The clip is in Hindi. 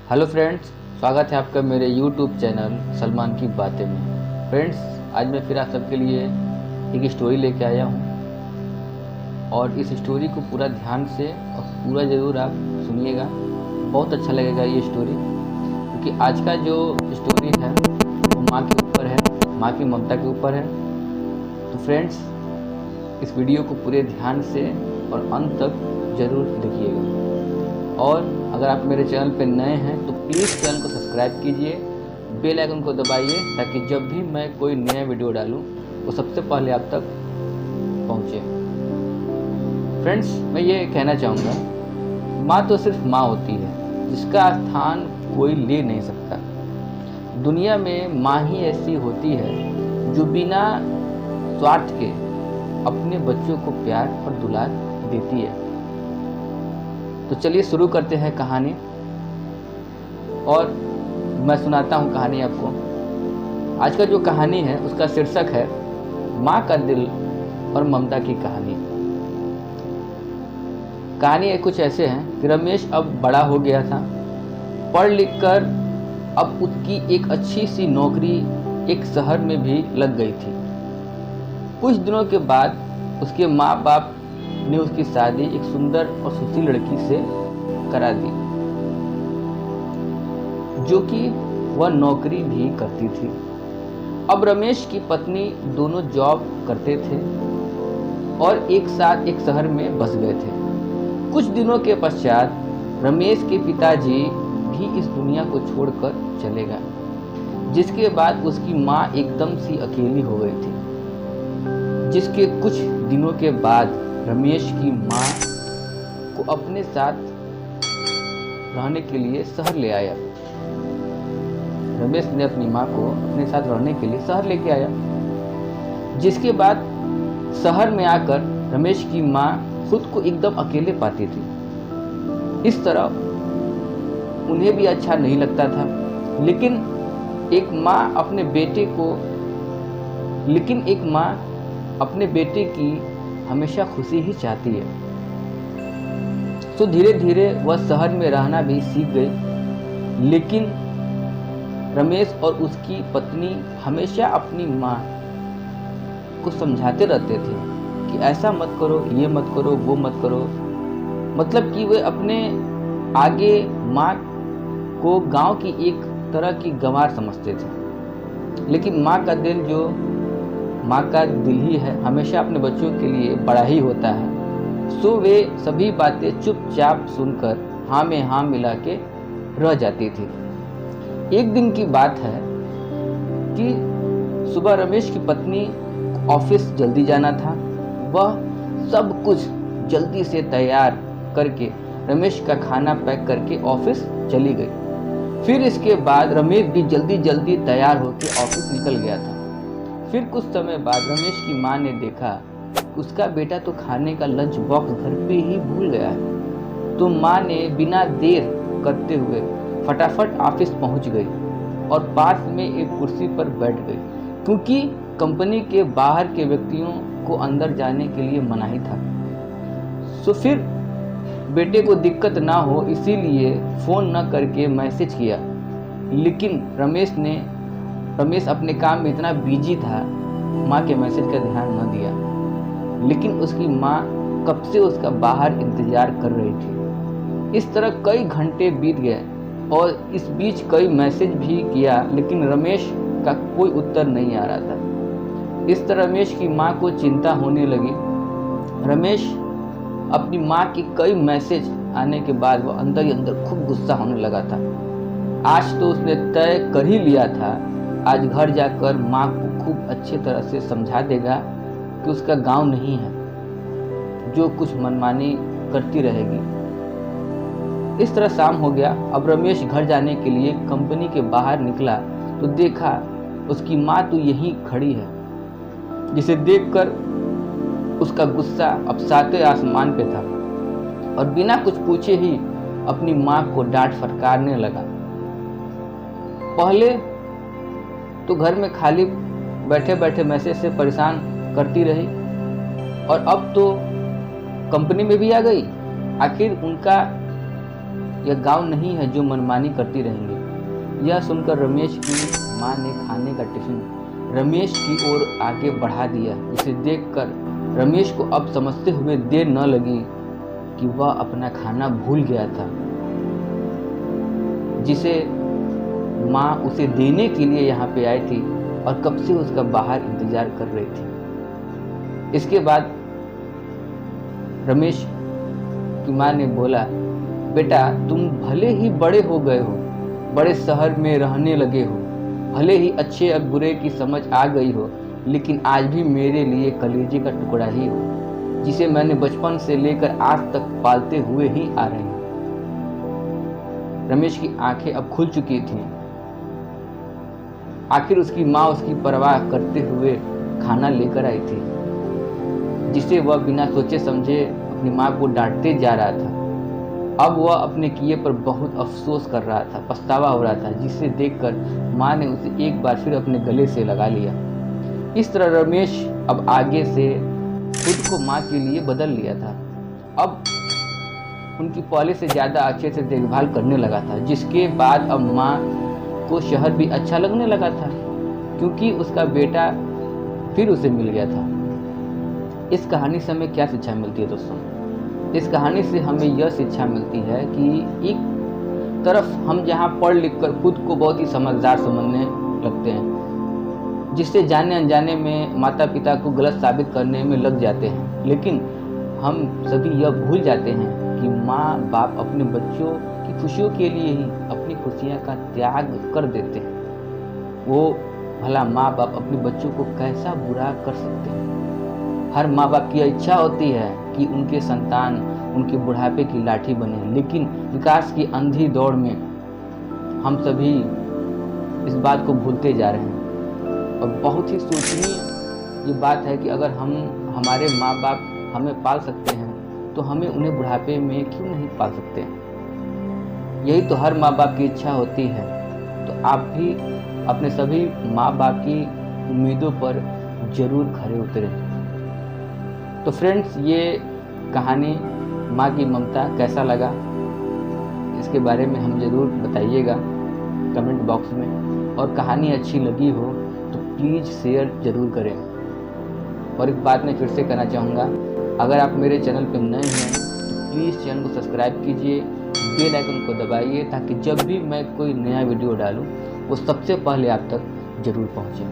हेलो फ्रेंड्स, स्वागत है आपका मेरे यूट्यूब चैनल सलमान की बातें में। फ्रेंड्स, आज मैं फिर आप सबके लिए एक स्टोरी लेके आया हूँ और इस स्टोरी को पूरा ध्यान से और पूरा ज़रूर आप सुनिएगा। बहुत अच्छा लगेगा ये स्टोरी, क्योंकि आज का जो स्टोरी है वो माँ के ऊपर है, माँ की ममता के ऊपर है। तो फ्रेंड्स, इस वीडियो को पूरे ध्यान से और अंत तक ज़रूर देखिएगा। और अगर आप मेरे चैनल पर नए हैं तो प्लीज़ चैनल को सब्सक्राइब कीजिए, बेल आइकन को दबाइए, ताकि जब भी मैं कोई नया वीडियो डालूं वो सबसे पहले आप तक पहुंचे। फ्रेंड्स, मैं ये कहना चाहूँगा, माँ तो सिर्फ माँ होती है, जिसका स्थान कोई ले नहीं सकता। दुनिया में माँ ही ऐसी होती है जो बिना स्वार्थ के अपने बच्चों को प्यार और दुलार देती है। तो चलिए शुरू करते हैं कहानी, और मैं सुनाता हूँ कहानी आपको। आज का जो कहानी है उसका शीर्षक है माँ का दिल और ममता की कहानी। कहानी कुछ ऐसे हैं कि रमेश अब बड़ा हो गया था, पढ़ लिख कर अब उसकी एक अच्छी सी नौकरी एक शहर में भी लग गई थी। कुछ दिनों के बाद उसके माँ बाप ने उसकी शादी एक सुंदर और सुशील लड़की से करा दी, जो कि वह नौकरी भी करती थी। अब रमेश की पत्नी दोनों जॉब करते थे और एक साथ एक शहर में बस गए थे। कुछ दिनों के पश्चात रमेश के पिताजी भी इस दुनिया को छोड़कर चले गए, जिसके बाद उसकी माँ एकदम सी अकेली हो गई थी। जिसके कुछ दिनों के बाद रमेश की माँ को अपने साथ रहने के लिए शहर ले आया। रमेश ने अपनी माँ को अपने साथ रहने के लिए शहर लेके आया, जिसके बाद शहर में आकर रमेश की माँ खुद को एकदम अकेले पाती थी। इस तरह उन्हें भी अच्छा नहीं लगता था, लेकिन एक माँ अपने बेटे की हमेशा खुशी ही चाहती है। तो धीरे धीरे वह शहर में रहना भी सीख गई, लेकिन रमेश और उसकी पत्नी हमेशा अपनी माँ को समझाते रहते थे कि ऐसा मत करो, ये मत करो, वो मत करो। मतलब कि वे अपने आगे माँ को गांव की एक तरह की गंवार समझते थे। लेकिन माँ का दिल ही है, हमेशा अपने बच्चों के लिए बड़ा ही होता है। सो वे सभी बातें चुपचाप सुनकर हाँ में हाँ मिला के रह जाती थी। एक दिन की बात है कि सुबह रमेश की पत्नी ऑफिस जल्दी जाना था। वह सब कुछ जल्दी से तैयार करके रमेश का खाना पैक करके ऑफिस चली गई। फिर इसके बाद रमेश भी जल्दी जल्दी तैयार होकर ऑफिस निकल गया था। फिर कुछ समय बाद रमेश की माँ ने देखा उसका बेटा तो खाने का लंच बॉक्स घर पे ही भूल गया है। तो माँ ने बिना देर करते हुए फटाफट ऑफिस पहुंच गई और पास में एक कुर्सी पर बैठ गई, क्योंकि कंपनी के बाहर के व्यक्तियों को अंदर जाने के लिए मनाही था। तो फिर बेटे को दिक्कत ना हो इसीलिए फ़ोन न करके मैसेज किया, लेकिन रमेश अपने काम में इतना बिजी था, माँ के मैसेज का ध्यान न दिया। लेकिन उसकी माँ कब से उसका बाहर इंतजार कर रही थी। इस तरह कई घंटे बीत गए और इस बीच कई मैसेज भी किया, लेकिन रमेश का कोई उत्तर नहीं आ रहा था। इस तरह रमेश की माँ को चिंता होने लगी। रमेश अपनी माँ की कई मैसेज आने के बाद वो अंदर ही अंदर खूब गुस्सा होने लगा था। आज तो उसने तय कर ही लिया था, आज घर जाकर माँ को खूब अच्छी तरह से समझा देगा कि उसका गांव नहीं है जो कुछ मनमानी करती रहेगी। इस तरह शाम हो गया। अब रमेश घर जाने के लिए कंपनी के बाहर निकला तो देखा उसकी माँ तो यहीं खड़ी है, जिसे देखकर उसका गुस्सा अब सातवें आसमान पे था और बिना कुछ पूछे ही अपनी माँ को डांट फटकारने लगा। पहले तो घर में खाली बैठे बैठे मैसेज से परेशान करती रही, और अब तो कंपनी में भी आ गई। आखिर उनका यह गांव नहीं है जो मनमानी करती रहेंगे। यह सुनकर रमेश की माँ ने खाने का टिफिन रमेश की ओर आगे बढ़ा दिया, जिसे देखकर रमेश को अब समझते हुए देर न लगी कि वह अपना खाना भूल गया था, जिसे माँ उसे देने के लिए यहाँ पे आई थी और कब से उसका बाहर इंतजार कर रही थी। इसके बाद रमेश की माँ ने बोला, बेटा तुम भले ही बड़े हो गए हो, बड़े शहर में रहने लगे हो, भले ही अच्छे और बुरे की समझ आ गई हो, लेकिन आज भी मेरे लिए कलेजे का टुकड़ा ही हो, जिसे मैंने बचपन से लेकर आज तक पालते हुए ही आ रहे हैं। रमेश की आंखें अब खुल चुकी थीं। आखिर उसकी माँ उसकी परवाह करते हुए खाना लेकर आई थी, जिसे वह बिना सोचे समझे अपनी माँ को डांटते जा रहा था। अब वह अपने किए पर बहुत अफसोस कर रहा था, पछतावा हो रहा था, जिसे देखकर माँ ने उसे एक बार फिर अपने गले से लगा लिया। इस तरह रमेश अब आगे से खुद को माँ के लिए बदल लिया था। अब उनकी पहले से ज़्यादा अच्छे से देखभाल करने लगा था, जिसके बाद अब माँ को शहर भी अच्छा लगने लगा था, क्योंकि उसका बेटा फिर उसे मिल गया था। इस कहानी से हमें क्या शिक्षा मिलती है दोस्तों? इस कहानी से हमें यह शिक्षा मिलती है कि एक तरफ हम जहाँ पढ़ लिख कर खुद को बहुत ही समझदार समझने लगते हैं, जिससे जाने अनजाने में माता पिता को गलत साबित करने में लग जाते हैं, लेकिन हम सभी यह भूल जाते हैं कि माँ बाप अपने बच्चों की खुशियों के लिए ही अपनी खुशियाँ का त्याग कर देते हैं। वो भला माँ बाप अपने बच्चों को कैसा बुरा कर सकते हैं? हर माँ बाप की इच्छा होती है कि उनके संतान उनके बुढ़ापे की लाठी बने, लेकिन विकास की अंधी दौड़ में हम सभी इस बात को भूलते जा रहे हैं। और बहुत ही सोचनीय ये बात है कि अगर हमारे माँ बाप हमें पाल सकते हैं तो हमें उन्हें बुढ़ापे में क्यों नहीं पाल सकते हैं? यही तो हर माँ बाप की इच्छा होती है। तो आप भी अपने सभी माँ बाप की उम्मीदों पर जरूर खरे उतरें। तो फ्रेंड्स, ये कहानी माँ की ममता कैसा लगा, इसके बारे में हम ज़रूर बताइएगा कमेंट बॉक्स में। और कहानी अच्छी लगी हो तो प्लीज़ शेयर ज़रूर करें। और एक बात मैं फिर से कहना चाहूँगा, अगर आप मेरे चैनल पर नए हैं तो प्लीज़ चैनल को सब्सक्राइब कीजिए, बेल आइकन को दबाइए, ताकि जब भी मैं कोई नया वीडियो डालूँ वो सबसे पहले आप तक ज़रूर पहुँचे।